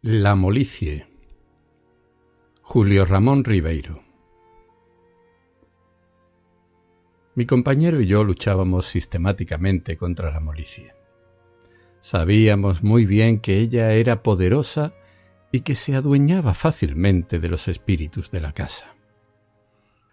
La molicie. Julio Ramón Ribeiro. Mi compañero y yo luchábamos sistemáticamente contra la molicie. Sabíamos muy bien que ella era poderosa y que se adueñaba fácilmente de los espíritus de la casa.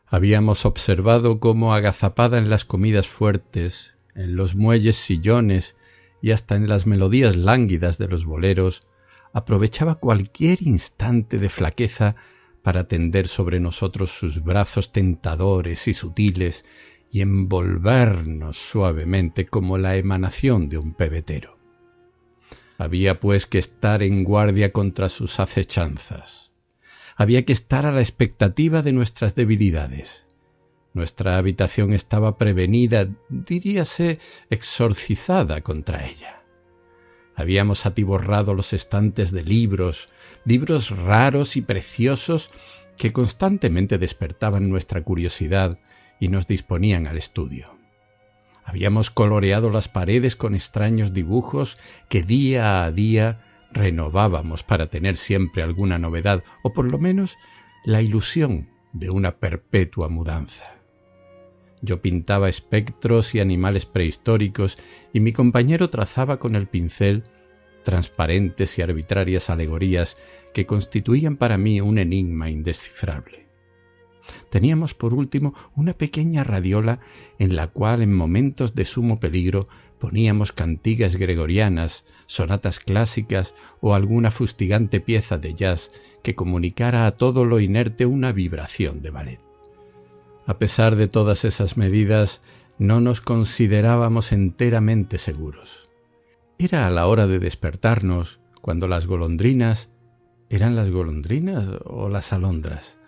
Habíamos observado cómo, agazapada en las comidas fuertes, en los muelles sillones y hasta en las melodías lánguidas de los boleros, aprovechaba cualquier instante de flaqueza para tender sobre nosotros sus brazos tentadores y sutiles y envolvernos suavemente como la emanación de un pebetero. Había pues que estar en guardia contra sus acechanzas. Había que estar a la expectativa de nuestras debilidades. Nuestra habitación estaba prevenida, diríase exorcizada contra ella. Habíamos atiborrado los estantes de libros raros y preciosos que constantemente despertaban nuestra curiosidad y nos disponían al estudio. Habíamos coloreado las paredes con extraños dibujos que día a día renovábamos para tener siempre alguna novedad, o por lo menos la ilusión de una perpetua mudanza. Yo pintaba espectros y animales prehistóricos y mi compañero trazaba con el pincel transparentes y arbitrarias alegorías que constituían para mí un enigma indescifrable. Teníamos por último una pequeña radiola en la cual en momentos de sumo peligro poníamos cantigas gregorianas, sonatas clásicas o alguna fustigante pieza de jazz que comunicara a todo lo inerte una vibración de ballet. A pesar de todas esas medidas, no nos considerábamos enteramente seguros. Era a la hora de despertarnos, cuando las golondrinas, ¿eran las golondrinas o las alondras?,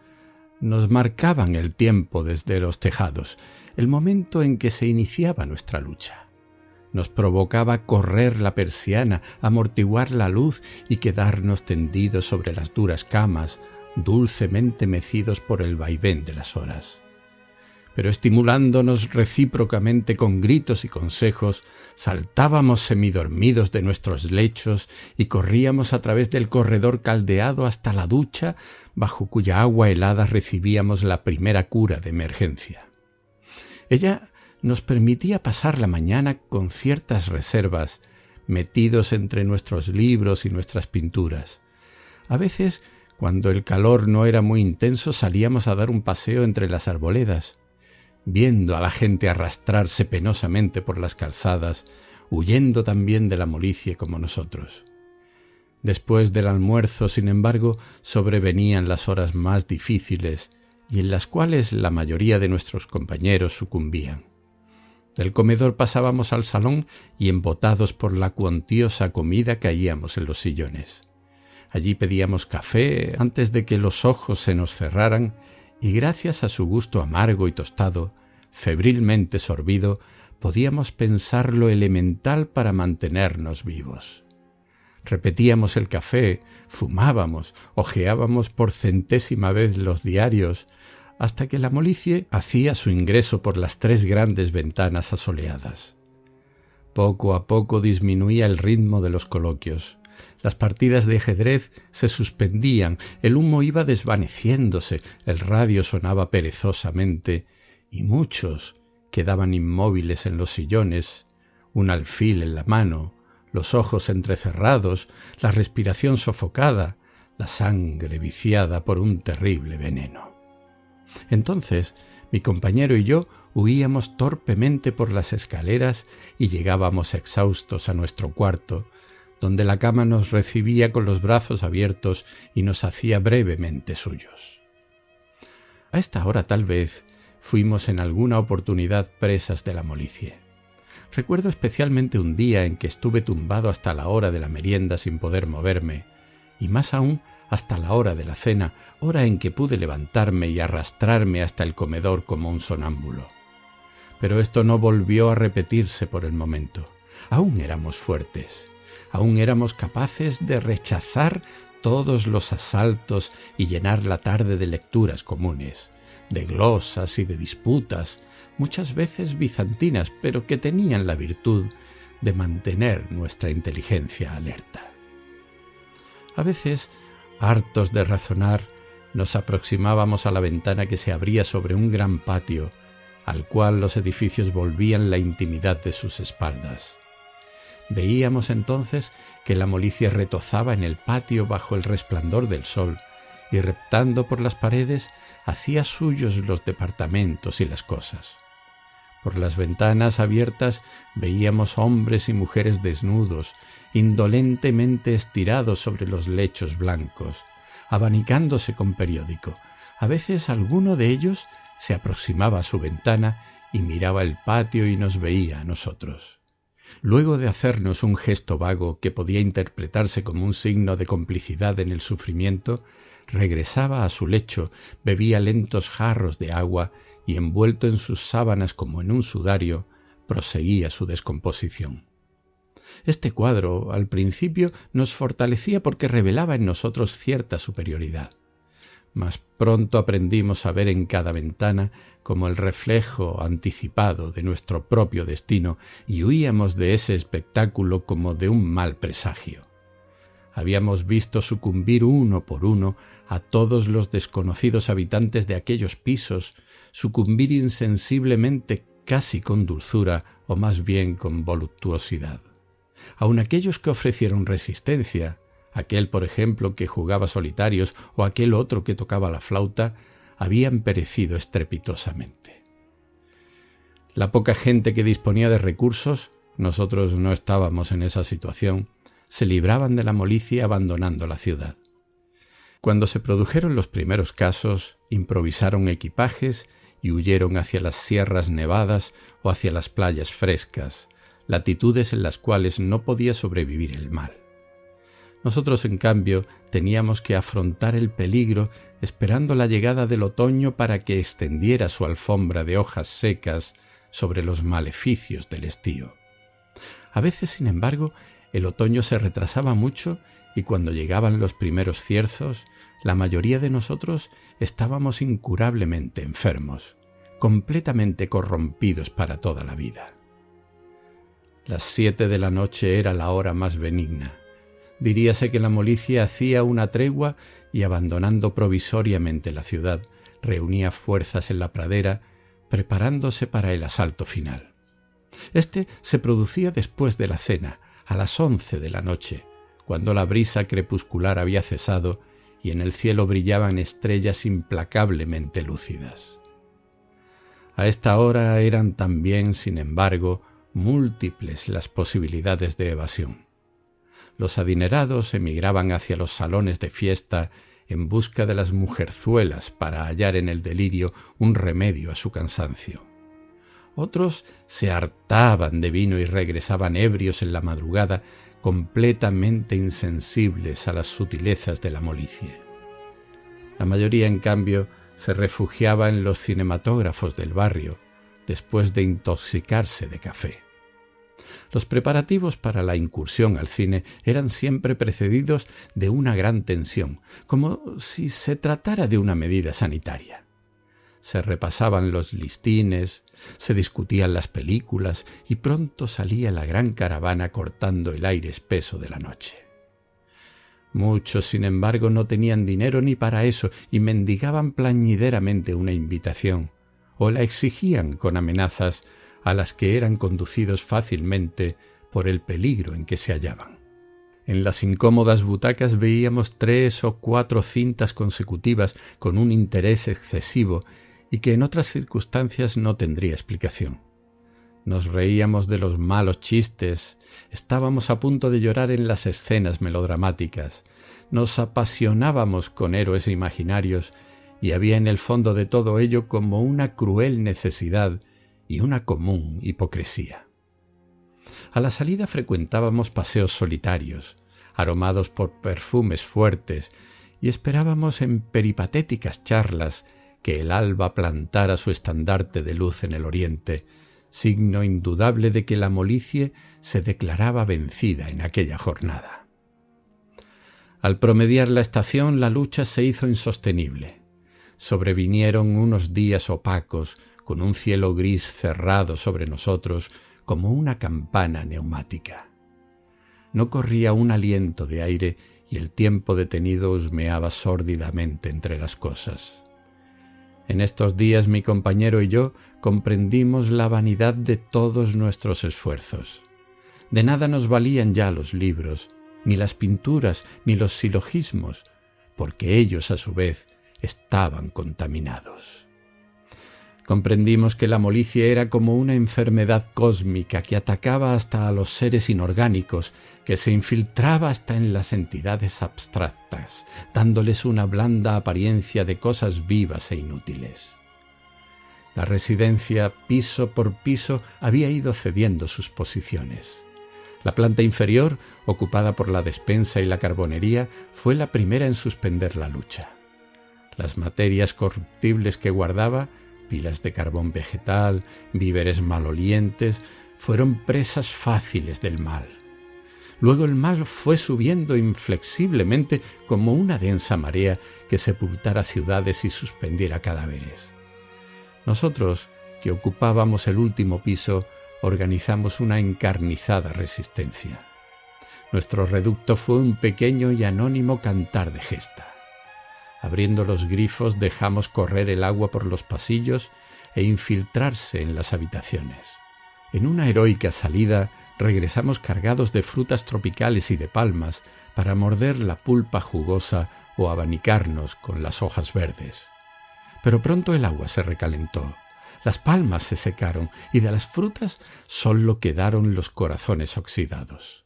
nos marcaban el tiempo desde los tejados, el momento en que se iniciaba nuestra lucha. Nos provocaba correr la persiana, amortiguar la luz y quedarnos tendidos sobre las duras camas, dulcemente mecidos por el vaivén de las horas. Pero estimulándonos recíprocamente con gritos y consejos, saltábamos semidormidos de nuestros lechos y corríamos a través del corredor caldeado hasta la ducha, bajo cuya agua helada recibíamos la primera cura de emergencia. Ella nos permitía pasar la mañana con ciertas reservas, metidos entre nuestros libros y nuestras pinturas. A veces, cuando el calor no era muy intenso, salíamos a dar un paseo entre las arboledas, viendo a la gente arrastrarse penosamente por las calzadas, huyendo también de la molicie como nosotros. Después del almuerzo, sin embargo, sobrevenían las horas más difíciles y en las cuales la mayoría de nuestros compañeros sucumbían. Del comedor pasábamos al salón y, embotados por la cuantiosa comida, caíamos en los sillones. Allí pedíamos café antes de que los ojos se nos cerraran y gracias a su gusto amargo y tostado, febrilmente sorbido, podíamos pensar lo elemental para mantenernos vivos. Repetíamos el café, fumábamos, hojeábamos por centésima vez los diarios, hasta que la molicie hacía su ingreso por las 3 grandes ventanas asoleadas. Poco a poco disminuía el ritmo de los coloquios. Las partidas de ajedrez se suspendían, el humo iba desvaneciéndose, el radio sonaba perezosamente y muchos quedaban inmóviles en los sillones, un alfil en la mano, los ojos entrecerrados, la respiración sofocada, la sangre viciada por un terrible veneno. Entonces mi compañero y yo huíamos torpemente por las escaleras y llegábamos exhaustos a nuestro cuarto, donde la cama nos recibía con los brazos abiertos y nos hacía brevemente suyos. A esta hora tal vez fuimos en alguna oportunidad presas de la molicie. Recuerdo especialmente un día en que estuve tumbado hasta la hora de la merienda sin poder moverme, y más aún hasta la hora de la cena, hora en que pude levantarme y arrastrarme hasta el comedor como un sonámbulo. Pero esto no volvió a repetirse por el momento. Aún éramos fuertes. Aún éramos capaces de rechazar todos los asaltos y llenar la tarde de lecturas comunes, de glosas y de disputas, muchas veces bizantinas, pero que tenían la virtud de mantener nuestra inteligencia alerta. A veces, hartos de razonar, nos aproximábamos a la ventana que se abría sobre un gran patio, al cual los edificios volvían la intimidad de sus espaldas. Veíamos entonces que la molicie retozaba en el patio bajo el resplandor del sol, y reptando por las paredes hacía suyos los departamentos y las cosas. Por las ventanas abiertas veíamos hombres y mujeres desnudos, indolentemente estirados sobre los lechos blancos, abanicándose con periódico. A veces alguno de ellos se aproximaba a su ventana y miraba el patio y nos veía a nosotros. Luego de hacernos un gesto vago que podía interpretarse como un signo de complicidad en el sufrimiento, regresaba a su lecho, bebía lentos jarros de agua y, envuelto en sus sábanas como en un sudario, proseguía su descomposición. Este cuadro, al principio, nos fortalecía porque revelaba en nosotros cierta superioridad. Mas pronto aprendimos a ver en cada ventana como el reflejo anticipado de nuestro propio destino y huíamos de ese espectáculo como de un mal presagio. Habíamos visto sucumbir uno por uno a todos los desconocidos habitantes de aquellos pisos, sucumbir insensiblemente, casi con dulzura o más bien con voluptuosidad. Aun aquellos que ofrecieron resistencia, aquel, por ejemplo, que jugaba solitarios o aquel otro que tocaba la flauta, habían perecido estrepitosamente. La poca gente que disponía de recursos, nosotros no estábamos en esa situación, se libraban de la molicie abandonando la ciudad. Cuando se produjeron los primeros casos, improvisaron equipajes y huyeron hacia las sierras nevadas o hacia las playas frescas, latitudes en las cuales no podía sobrevivir el mal. Nosotros, en cambio, teníamos que afrontar el peligro esperando la llegada del otoño para que extendiera su alfombra de hojas secas sobre los maleficios del estío. A veces, sin embargo, el otoño se retrasaba mucho y cuando llegaban los primeros cierzos, la mayoría de nosotros estábamos incurablemente enfermos, completamente corrompidos para toda la vida. Las 7 de la noche era la hora más benigna. Diríase que la molicie hacía una tregua y, abandonando provisoriamente la ciudad, reunía fuerzas en la pradera, preparándose para el asalto final. Este se producía después de la cena, a las 11 de la noche, cuando la brisa crepuscular había cesado y en el cielo brillaban estrellas implacablemente lúcidas. A esta hora eran también, sin embargo, múltiples las posibilidades de evasión. Los adinerados emigraban hacia los salones de fiesta en busca de las mujerzuelas para hallar en el delirio un remedio a su cansancio. Otros se hartaban de vino y regresaban ebrios en la madrugada, completamente insensibles a las sutilezas de la molicie. La mayoría, en cambio, se refugiaba en los cinematógrafos del barrio, después de intoxicarse de café. Los preparativos para la incursión al cine eran siempre precedidos de una gran tensión, como si se tratara de una medida sanitaria. Se repasaban los listines, se discutían las películas y pronto salía la gran caravana cortando el aire espeso de la noche. Muchos, sin embargo, no tenían dinero ni para eso y mendigaban plañideramente una invitación, o la exigían con amenazas a las que eran conducidos fácilmente por el peligro en que se hallaban. En las incómodas butacas veíamos 3 o 4 cintas consecutivas con un interés excesivo y que en otras circunstancias no tendría explicación. Nos reíamos de los malos chistes, estábamos a punto de llorar en las escenas melodramáticas, nos apasionábamos con héroes imaginarios y había en el fondo de todo ello como una cruel necesidad y una común hipocresía. A la salida frecuentábamos paseos solitarios, aromados por perfumes fuertes, y esperábamos en peripatéticas charlas que el alba plantara su estandarte de luz en el oriente, signo indudable de que la molicie se declaraba vencida en aquella jornada. Al promediar la estación, la lucha se hizo insostenible. Sobrevinieron unos días opacos, con un cielo gris cerrado sobre nosotros como una campana neumática. No corría un aliento de aire y el tiempo detenido husmeaba sórdidamente entre las cosas. En estos días mi compañero y yo comprendimos la vanidad de todos nuestros esfuerzos. De nada nos valían ya los libros, ni las pinturas, ni los silogismos, porque ellos a su vez estaban contaminados. Comprendimos que la molicie era como una enfermedad cósmica que atacaba hasta a los seres inorgánicos, que se infiltraba hasta en las entidades abstractas, dándoles una blanda apariencia de cosas vivas e inútiles. La residencia, piso por piso, había ido cediendo sus posiciones. La planta inferior, ocupada por la despensa y la carbonería, fue la primera en suspender la lucha. Las materias corruptibles que guardaba, pilas de carbón vegetal, víveres malolientes, fueron presas fáciles del mal. Luego el mal fue subiendo inflexiblemente como una densa marea que sepultara ciudades y suspendiera cadáveres. Nosotros, que ocupábamos el último piso, organizamos una encarnizada resistencia. Nuestro reducto fue un pequeño y anónimo cantar de gesta. Abriendo los grifos dejamos correr el agua por los pasillos e infiltrarse en las habitaciones. En una heroica salida regresamos cargados de frutas tropicales y de palmas para morder la pulpa jugosa o abanicarnos con las hojas verdes. Pero pronto el agua se recalentó, las palmas se secaron y de las frutas solo quedaron los corazones oxidados.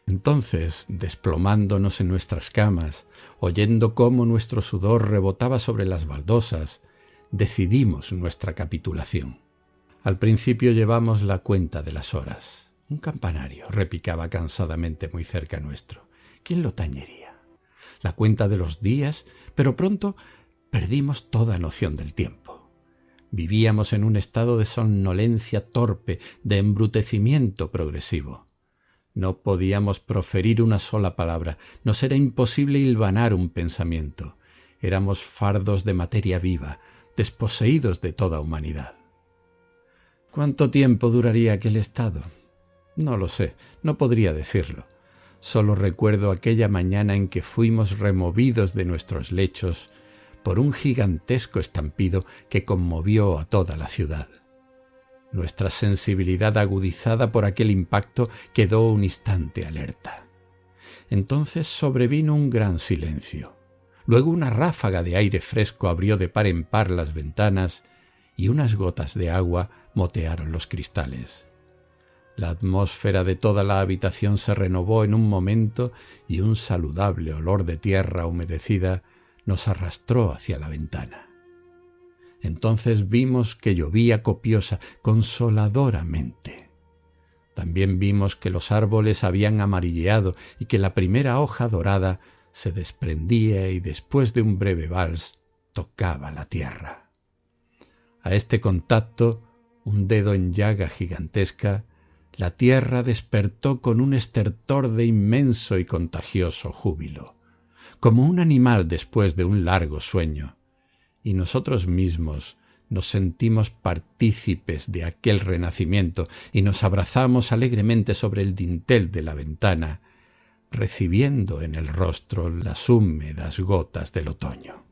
Entonces, desplomándonos en nuestras camas, oyendo cómo nuestro sudor rebotaba sobre las baldosas, decidimos nuestra capitulación. Al principio llevamos la cuenta de las horas. Un campanario repicaba cansadamente muy cerca nuestro. ¿Quién lo tañería? La cuenta de los días, pero pronto perdimos toda noción del tiempo. Vivíamos en un estado de somnolencia torpe, de embrutecimiento progresivo. No podíamos proferir una sola palabra, nos era imposible hilvanar un pensamiento. Éramos fardos de materia viva, desposeídos de toda humanidad. ¿Cuánto tiempo duraría aquel estado? No lo sé, no podría decirlo. Solo recuerdo aquella mañana en que fuimos removidos de nuestros lechos por un gigantesco estampido que conmovió a toda la ciudad. Nuestra sensibilidad agudizada por aquel impacto quedó un instante alerta. Entonces sobrevino un gran silencio. Luego una ráfaga de aire fresco abrió de par en par las ventanas y unas gotas de agua motearon los cristales. La atmósfera de toda la habitación se renovó en un momento y un saludable olor de tierra humedecida nos arrastró hacia la ventana. Entonces vimos que llovía copiosa, consoladoramente. También vimos que los árboles habían amarilleado y que la primera hoja dorada se desprendía y después de un breve vals tocaba la tierra. A este contacto, un dedo en llaga gigantesca, la tierra despertó con un estertor de inmenso y contagioso júbilo, como un animal después de un largo sueño, y nosotros mismos nos sentimos partícipes de aquel renacimiento y nos abrazamos alegremente sobre el dintel de la ventana, recibiendo en el rostro las húmedas gotas del otoño.